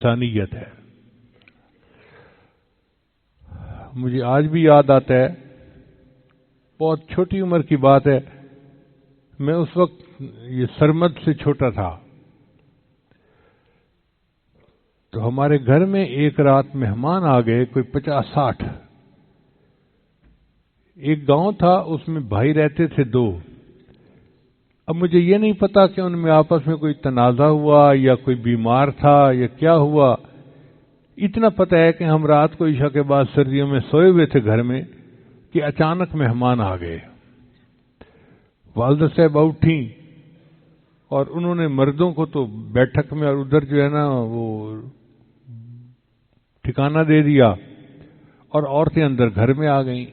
انسانیت ہے. مجھے آج بھی یاد آتا ہے، بہت چھوٹی عمر کی بات ہے، میں اس وقت یہ سرمد سے چھوٹا تھا، تو ہمارے گھر میں ایک رات مہمان آ گئے، کوئی 50-60. ایک گاؤں تھا، اس میں بھائی رہتے تھے 2. اب مجھے یہ نہیں پتا کہ ان میں آپس میں کوئی تنازع ہوا یا کوئی بیمار تھا یا کیا ہوا. اتنا پتہ ہے کہ ہم رات کو عشاء کے بعد سردیوں میں سوئے ہوئے تھے گھر میں کہ اچانک مہمان آ گئے. والدہ صاحب اٹھیں اور انہوں نے مردوں کو تو بیٹھک میں اور ادھر جو ہے نا وہ ٹھکانہ دے دیا، اور عورتیں اندر گھر میں آ گئیں.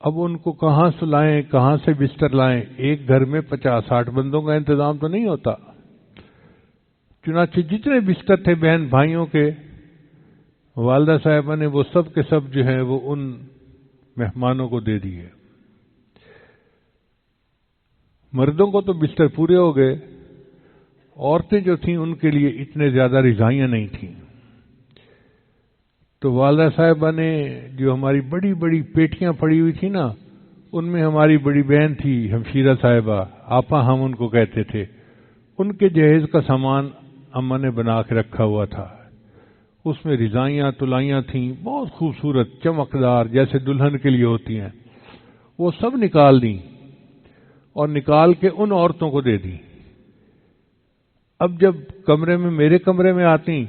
اب ان کو کہاں سلائیں، کہاں سے بستر لائیں؟ ایک گھر میں 50-60 بندوں کا انتظام تو نہیں ہوتا. چنانچہ جتنے بستر تھے بہن بھائیوں کے، والدہ صاحبہ نے وہ سب کے سب جو ہیں وہ ان مہمانوں کو دے دیے. مردوں کو تو بستر پورے ہو گئے، عورتیں جو تھیں ان کے لیے اتنے زیادہ رضائیاں نہیں تھیں. تو والدہ صاحبہ نے جو ہماری بڑی بڑی پیٹیاں پڑی ہوئی تھی نا، ان میں ہماری بڑی بہن تھی ہمشیرہ صاحبہ، آپا ہم ان کو کہتے تھے، ان کے جہیز کا سامان اماں نے بنا کے رکھا ہوا تھا. اس میں رضائیاں تلائیاں تھیں بہت خوبصورت چمکدار، جیسے دلہن کے لیے ہوتی ہیں. وہ سب نکال دیں اور نکال کے ان عورتوں کو دے دیں. اب جب کمرے میں میرے کمرے میں آتی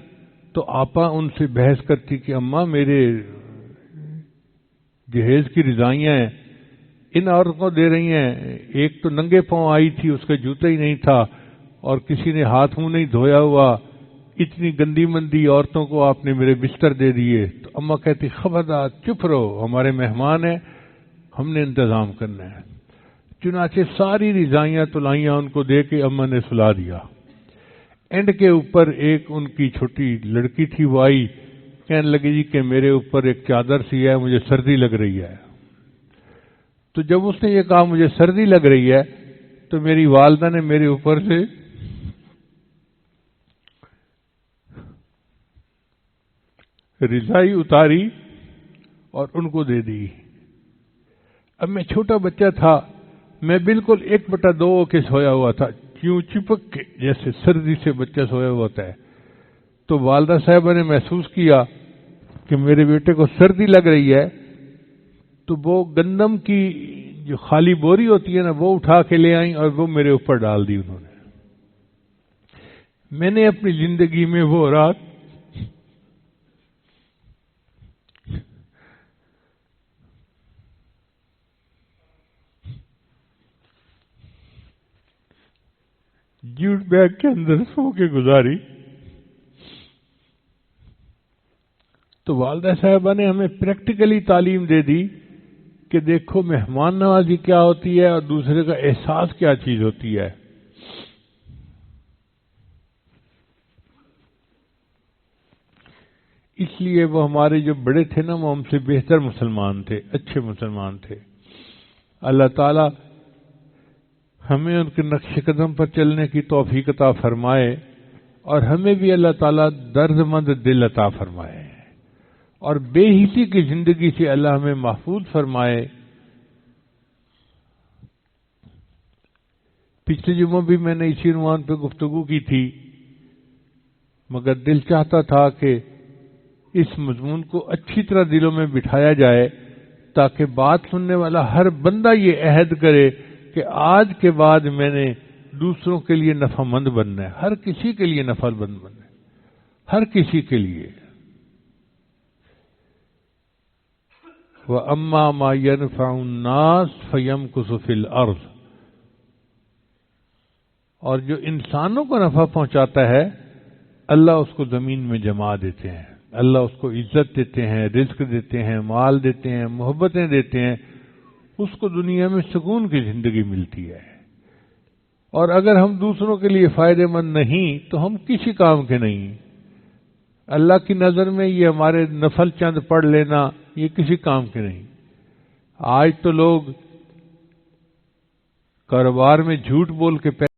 تو آپا ان سے بحث کرتی کہ اماں میرے جہیز کی رضائیاں ہیں، ان عورتوں کو دے رہی ہیں. ایک تو ننگے پاؤں آئی تھی، اس کا جوتا ہی نہیں تھا، اور کسی نے ہاتھ منہ نہیں دھویا ہوا. اتنی گندی مندی عورتوں کو آپ نے میرے بستر دے دیے. تو اماں کہتی خبردار چپ رہو، ہمارے مہمان ہیں، ہم نے انتظام کرنا ہے. چنانچہ ساری رضائیاں تلائیاں ان کو دے کے اماں نے سلا دیا. اینڈ کے اوپر ایک ان کی چھوٹی لڑکی تھی، وہ آئی کہنے لگی جی کہ میرے اوپر ایک چادر سی ہے، مجھے سردی لگ رہی ہے. تو جب اس نے یہ کہا مجھے سردی لگ رہی ہے، تو میری والدہ نے میرے اوپر سے رضائی اتاری اور ان کو دے دی. اب میں چھوٹا بچہ تھا، میں بالکل 1/2 کے سویا ہوا تھا، کیوں چپک کے، جیسے سردی سے بچہ سویا ہوا ہوتا ہے. تو والدہ صاحبہ نے محسوس کیا کہ میرے بیٹے کو سردی لگ رہی ہے، تو وہ گندم کی جو خالی بوری ہوتی ہے نا، وہ اٹھا کے لے آئیں اور وہ میرے اوپر ڈال دی انہوں نے. میں نے اپنی زندگی میں وہ رات جوٹ بیگ کے اندر سو کے گزاری. تو والدہ صاحبہ نے ہمیں پریکٹیکلی تعلیم دے دی کہ دیکھو مہمان نوازی کیا ہوتی ہے اور دوسرے کا احساس کیا چیز ہوتی ہے. اس لیے وہ ہمارے جو بڑے تھے نا، وہ ہم سے بہتر مسلمان تھے، اچھے مسلمان تھے. اللہ تعالی ہمیں ان کے نقش قدم پر چلنے کی توفیق عطا فرمائے، اور ہمیں بھی اللہ تعالی درد مند دل عطا فرمائے، اور بے حسی کی زندگی سے اللہ ہمیں محفوظ فرمائے. پچھلے جمعہ بھی میں نے اسی عنوان پہ گفتگو کی تھی، مگر دل چاہتا تھا کہ اس مضمون کو اچھی طرح دلوں میں بٹھایا جائے، تاکہ بات سننے والا ہر بندہ یہ عہد کرے کہ آج کے بعد میں نے دوسروں کے لیے نفع مند بننا ہے، ہر کسی کے لیے نفع مند بننا ہے، ہر کسی کے لیے. وَأَمَّا مَا يَنْفَعُ النَّاسَ فَيَمْكُثُ فِي الْأَرْضِ، اور جو انسانوں کو نفع پہنچاتا ہے اللہ اس کو زمین میں جما دیتے ہیں، اللہ اس کو عزت دیتے ہیں، رزق دیتے ہیں، مال دیتے ہیں، محبتیں دیتے ہیں، اس کو دنیا میں سکون کی زندگی ملتی ہے. اور اگر ہم دوسروں کے لیے فائدہ مند نہیں تو ہم کسی کام کے نہیں. اللہ کی نظر میں یہ ہمارے نفل چند پڑھ لینا یہ کسی کام کے نہیں. آج تو لوگ کاروبار میں جھوٹ بول کے